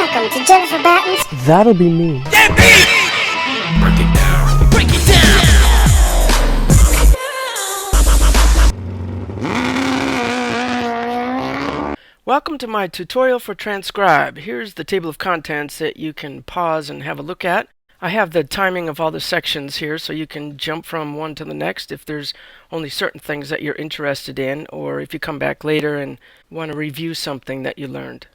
Welcome to Jennifer Batten's. That'll be me. That beat! Break it down. Break it down. Welcome to my tutorial for Transcribe. Here's the table of contents that you can pause and have a look at. I have the timing of all the sections here so you can jump from one to the next if there's only certain things that you're interested in, or if you come back later and want to review something that you learned.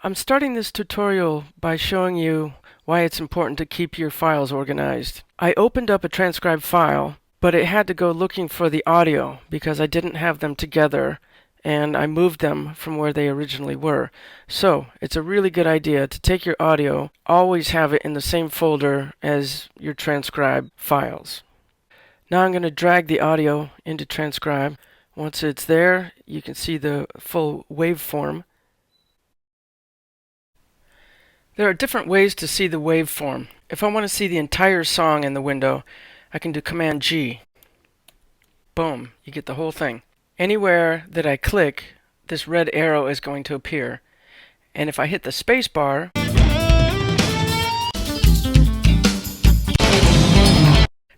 I'm starting this tutorial by showing you why it's important to keep your files organized. I opened up a Transcribe file, but it had to go looking for the audio because I didn't have them together and I moved them from where they originally were. So it's a really good idea to take your audio, always have it in the same folder as your Transcribe files. Now I'm going to drag the audio into Transcribe. Once it's there, you can see the full waveform. There are different ways to see the waveform. If I want to see the entire song in the window, I can do Command G. Boom, you get the whole thing. Anywhere that I click, this red arrow is going to appear. And if I hit the space bar,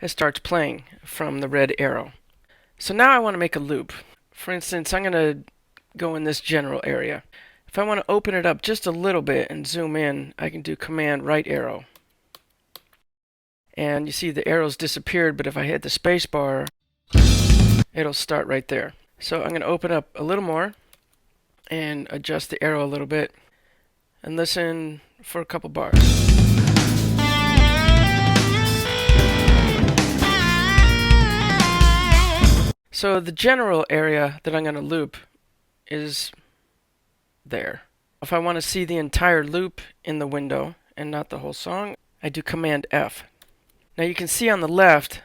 it starts playing from the red arrow. So now I want to make a loop. For instance, I'm going to go in this general area. If I want to open it up just a little bit and zoom in, I can do Command right arrow. And you see the arrows disappeared, but if I hit the space bar, it'll start right there. So I'm going to open up a little more and adjust the arrow a little bit and listen for a couple bars. So the general area that I'm going to loop is there. If I want to see the entire loop in the window and not the whole song, I do Command F. Now you can see on the left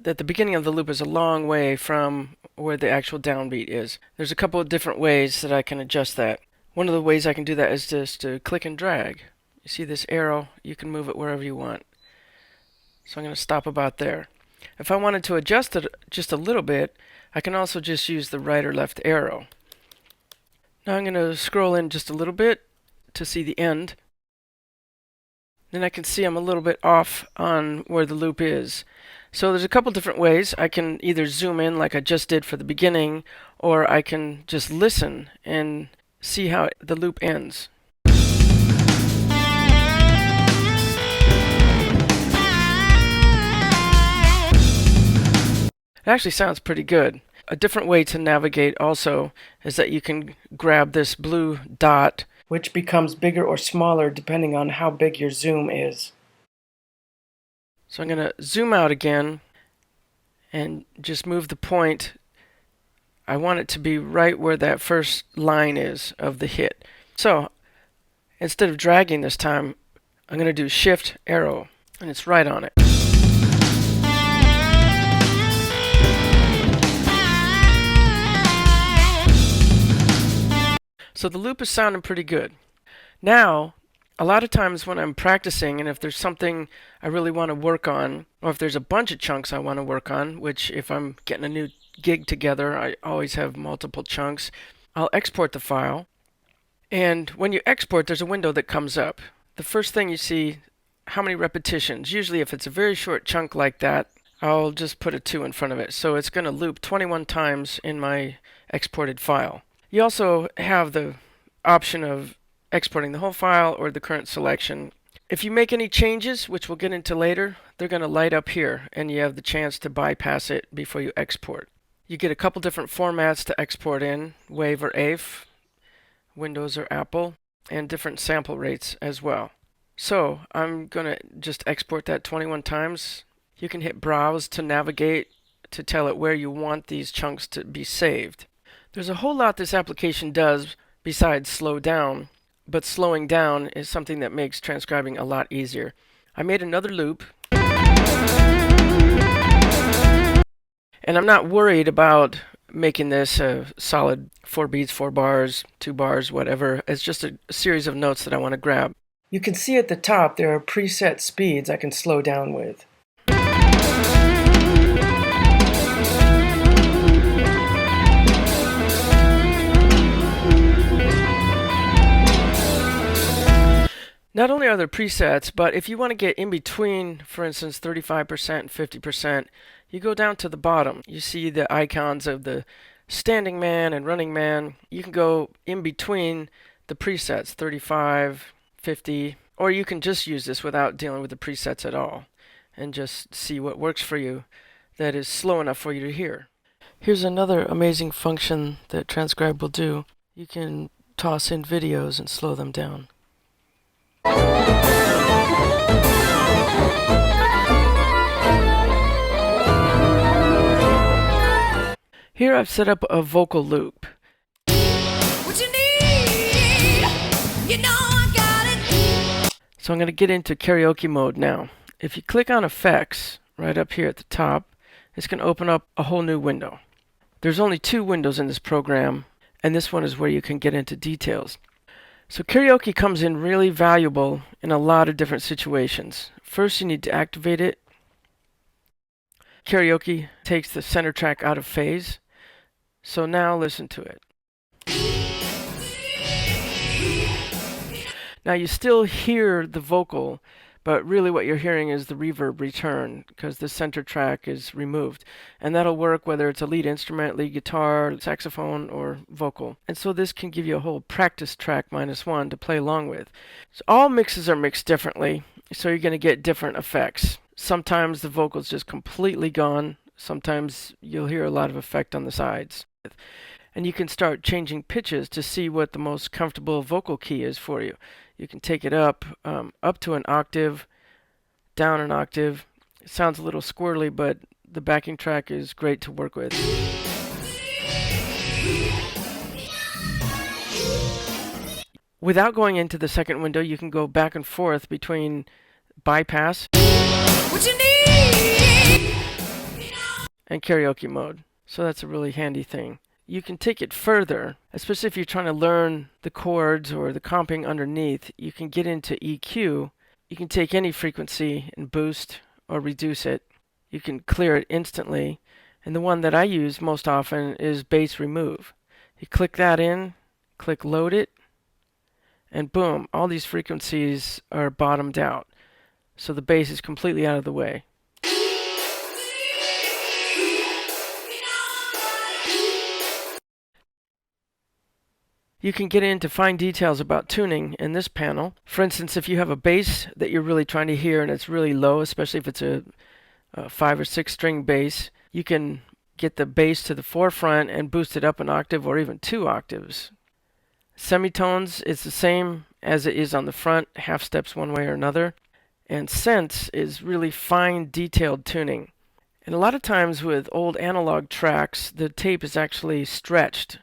that the beginning of the loop is a long way from where the actual downbeat is. There's a couple of different ways that I can adjust that. One of the ways I can do that is just to click and drag. You see this arrow, you can move it wherever you want. So I'm going to stop about there. If I wanted to adjust it just a little bit, I can also just use the right or left arrow. Now I'm going to scroll in just a little bit to see the end. Then I can see I'm a little bit off on where the loop is. So there's a couple different ways. I can either zoom in like I just did for the beginning, or I can just listen and see how the loop ends. It actually sounds pretty good. A different way to navigate also is that you can grab this blue dot, which becomes bigger or smaller depending on how big your zoom is. So I'm going to zoom out again and just move the point. I want it to be right where that first line is of the hit. So instead of dragging this time, I'm going to do Shift arrow, and it's right on it. So the loop is sounding pretty good. Now, a lot of times when I'm practicing, and if there's something I really want to work on, or if there's a bunch of chunks I want to work on, which if I'm getting a new gig together, I always have multiple chunks, I'll export the file. And when you export, there's a window that comes up. The first thing you see, how many repetitions. Usually if it's a very short chunk like that, I'll just put a 2 in front of it. So it's going to loop 21 times in my exported file. You also have the option of exporting the whole file or the current selection. If you make any changes, which we'll get into later, they're going to light up here and you have the chance to bypass it before you export. You get a couple different formats to export in, WAV or AIF, Windows or Apple, and different sample rates as well. So I'm going to just export that 21 times. You can hit Browse to navigate to tell it where you want these chunks to be saved. There's a whole lot this application does besides slow down, but slowing down is something that makes transcribing a lot easier. I made another loop, and I'm not worried about making this a solid 4 beats, 4 bars, 2 bars, whatever. It's just a series of notes that I want to grab. You can see at the top there are preset speeds I can slow down with. Not only are there presets, but if you want to get in between, for instance, 35% and 50%, you go down to the bottom. You see the icons of the standing man and running man. You can go in between the presets, 35, 50, or you can just use this without dealing with the presets at all and just see what works for you that is slow enough for you to hear. Here's another amazing function that Transcribe will do. You can toss in videos and slow them down. Here I've set up a vocal loop. What you need, you know I got it. So I'm going to get into karaoke mode now. If you click on effects right up here at the top, it's going to open up a whole new window. There's only 2 windows in this program, and this one is where you can get into details. So karaoke comes in really valuable in a lot of different situations. First, you need to activate it. Karaoke takes the center track out of phase. So now listen to it. Now you still hear the vocal, but really what you're hearing is the reverb return because the center track is removed. And that'll work whether it's a lead instrument, lead guitar, saxophone, or vocal. And so this can give you a whole practice track -1 to play along with. So all mixes are mixed differently, so you're going to get different effects. Sometimes the vocal's just completely gone. Sometimes you'll hear a lot of effect on the sides. And you can start changing pitches to see what the most comfortable vocal key is for you. You can take it up to an octave, down an octave. It sounds a little squirrely, but the backing track is great to work with. Without going into the second window, you can go back and forth between bypass What you need, and karaoke mode. So that's a really handy thing. You can take it further, especially if you're trying to learn the chords or the comping underneath. You can get into EQ. You can take any frequency and boost or reduce it. You can clear it instantly. And the one that I use most often is bass remove. You click that in, click load it, and boom, all these frequencies are bottomed out. So the bass is completely out of the way. You can get into fine details about tuning in this panel. For instance, if you have a bass that you're really trying to hear and it's really low, especially if it's a 5 or 6 string bass, you can get the bass to the forefront and boost it up an octave or even 2 octaves. Semitones is the same as it is on the front, half steps one way or another. And sense is really fine, detailed tuning. And a lot of times with old analog tracks, the tape is actually stretched.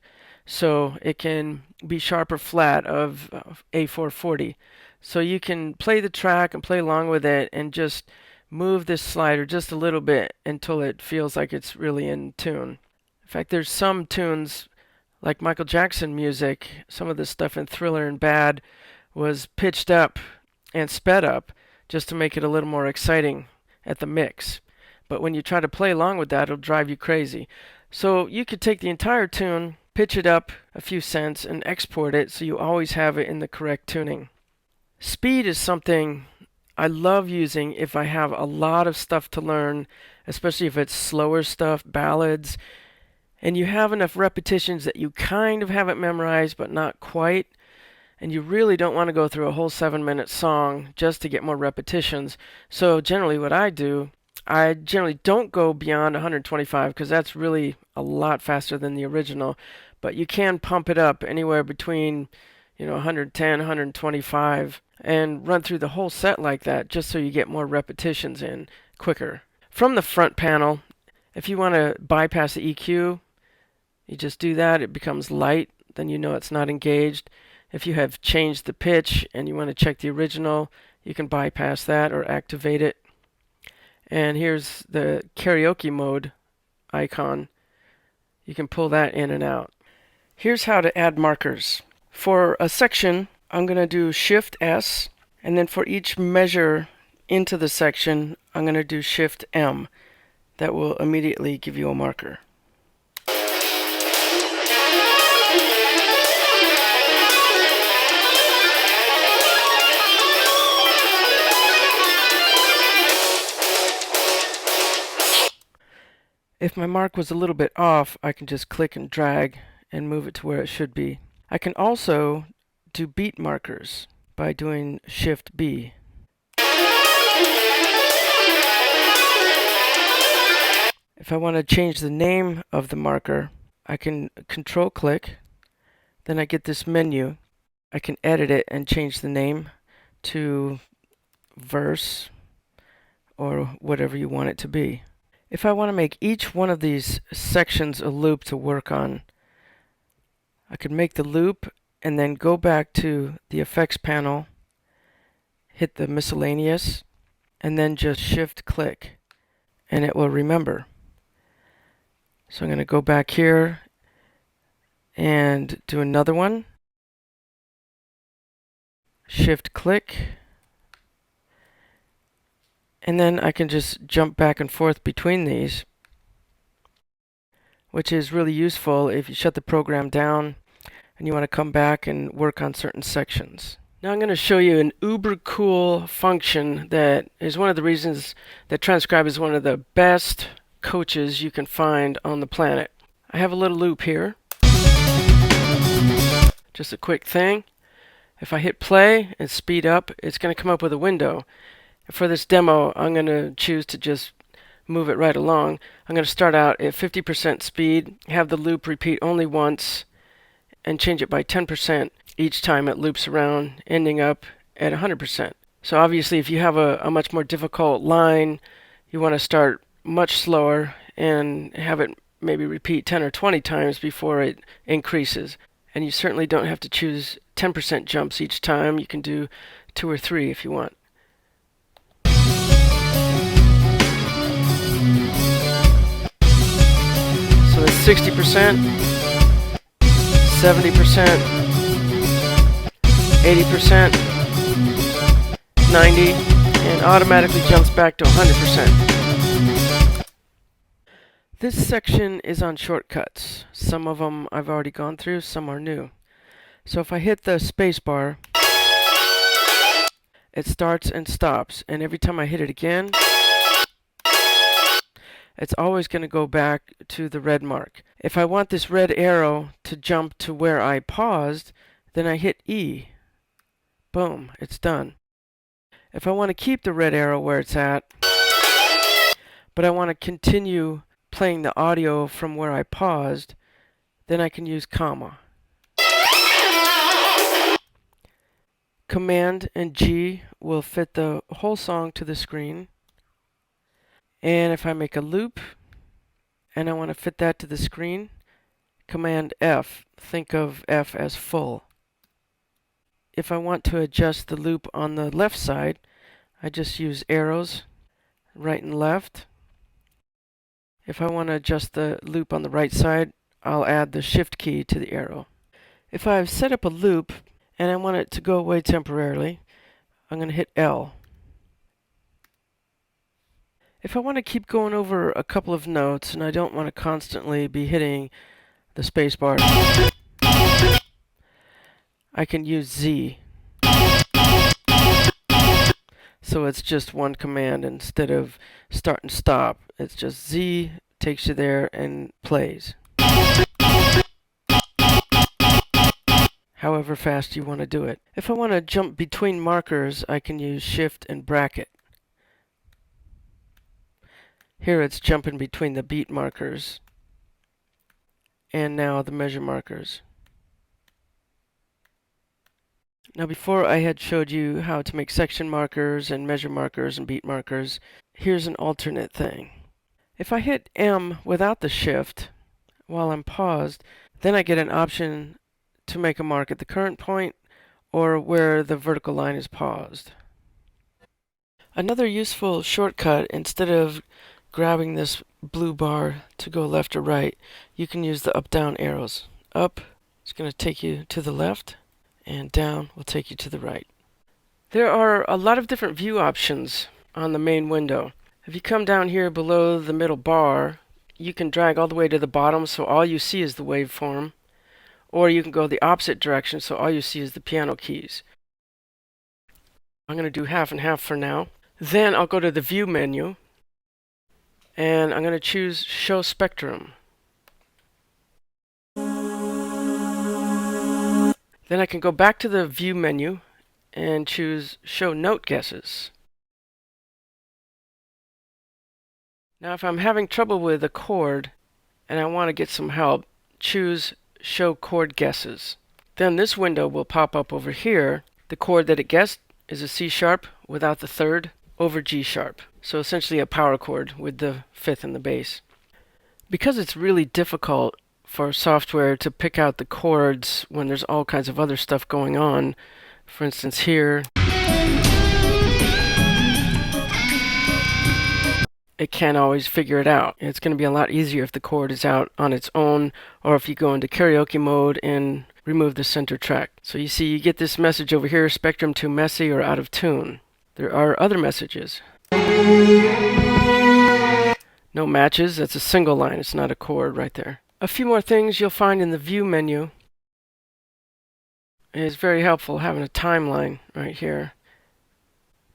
So it can be sharp or flat of A440. So you can play the track and play along with it and just move this slider just a little bit until it feels like it's really in tune. In fact, there's some tunes like Michael Jackson music, some of the stuff in Thriller and Bad was pitched up and sped up just to make it a little more exciting at the mix. But when you try to play along with that, it'll drive you crazy. So you could take the entire tune, pitch it up a few cents, and export it so you always have it in the correct tuning. Speed is something I love using if I have a lot of stuff to learn, especially if it's slower stuff, ballads, and you have enough repetitions that you kind of have it memorized but not quite, and you really don't want to go through a whole 7-minute song just to get more repetitions. So generally what I do, I generally don't go beyond 125 because that's really a lot faster than the original, but you can pump it up anywhere between 110, 125 and run through the whole set like that just so you get more repetitions in quicker. From the front panel, if you want to bypass the EQ, you just do that. It becomes light, then you know it's not engaged. If you have changed the pitch and you want to check the original, you can bypass that or activate it. And here's the karaoke mode icon. You can pull that in and out. Here's how to add markers. For a section, I'm going to do Shift S, and then for each measure into the section, I'm going to do Shift M. That will immediately give you a marker. If my mark was a little bit off, I can just click and drag and move it to where it should be. I can also do beat markers by doing Shift B. If I want to change the name of the marker, I can Control click, then I get this menu. I can edit it and change the name to verse or whatever you want it to be. If I want to make each one of these sections a loop to work on, I could make the loop and then go back to the effects panel, hit the miscellaneous, and then just shift click and it will remember. So I'm going to go back here and do another one. Shift click. And then I can just jump back and forth between these, which is really useful if you shut the program down and you want to come back and work on certain sections. Now I'm going to show you an uber cool function that is one of the reasons that Transcribe is one of the best coaches you can find on the planet. I have a little loop here. Just a quick thing. If I hit play and speed up, it's going to come up with a window. For this demo, I'm going to choose to just move it right along. I'm going to start out at 50% speed, have the loop repeat only once, and change it by 10% each time it loops around, ending up at 100%. So obviously, if you have a much more difficult line, you want to start much slower and have it maybe repeat 10 or 20 times before it increases. And you certainly don't have to choose 10% jumps each time. You can do 2 or 3 if you want. So it's 60%, 70%, 80%, 90, and automatically jumps back to 100%. This section is on shortcuts. Some of them I've already gone through, some are new. So if I hit the space bar, it starts and stops, and every time I hit it again, it's always going to go back to the red mark. If I want this red arrow to jump to where I paused, then I hit E. Boom, it's done. If I want to keep the red arrow where it's at, but I want to continue playing the audio from where I paused, then I can use comma. Command and G will fit the whole song to the screen. And if I make a loop and I want to fit that to the screen, Command F. Think of F as full. If I want to adjust the loop on the left side, I just use arrows, right and left. If I want to adjust the loop on the right side, I'll add the Shift key to the arrow. If I've set up a loop and I want it to go away temporarily, I'm going to hit L. If I want to keep going over a couple of notes and I don't want to constantly be hitting the space bar, I can use Z. So it's just one command instead of start and stop. It's just Z, takes you there and plays. However fast you want to do it. If I want to jump between markers, I can use Shift and bracket. Here it's jumping between the beat markers and now the measure markers. Now before I had showed you how to make section markers and measure markers and beat markers, here's an alternate thing. If I hit M without the shift while I'm paused, then I get an option to make a mark at the current point or where the vertical line is paused. Another useful shortcut, instead of grabbing this blue bar to go left or right, you can use the up-down arrows. Up is going to take you to the left, and down will take you to the right. There are a lot of different view options on the main window. If you come down here below the middle bar, you can drag all the way to the bottom so all you see is the waveform, or you can go the opposite direction so all you see is the piano keys. I'm going to do half and half for now. Then I'll go to the View menu, and I'm going to choose Show Spectrum. Then I can go back to the View menu and choose Show Note Guesses. Now if I'm having trouble with a chord and I want to get some help, choose Show Chord Guesses. Then this window will pop up over here. The chord that it guessed is a C sharp without the third over G sharp. So essentially a power chord with the fifth in the bass. Because it's really difficult for software to pick out the chords when there's all kinds of other stuff going on, for instance here, it can't always figure it out. It's going to be a lot easier if the chord is out on its own, or if you go into karaoke mode and remove the center track. So you see you get this message over here, spectrum too messy or out of tune. There are other messages. No matches, that's a single line, it's not a chord right there. A few more things you'll find in the View menu. It's very helpful having a timeline right here.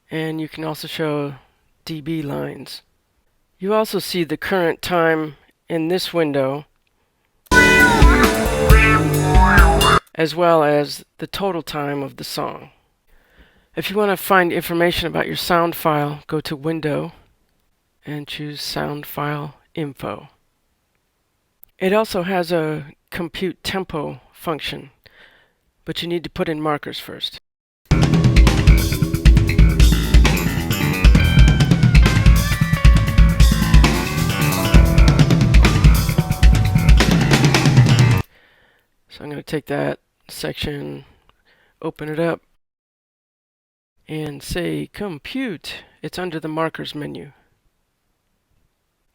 And you can also show dB lines. You also see the current time in this window, as well as the total time of the song. If you want to find information about your sound file, go to Window and choose Sound File Info. It also has a compute tempo function, but you need to put in markers first. So I'm going to take that section, open it up, and say compute. It's under the markers menu.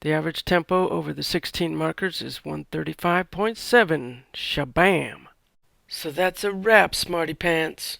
The average tempo over the 16 markers is 135.7. Shabam! So that's a wrap, Smarty Pants.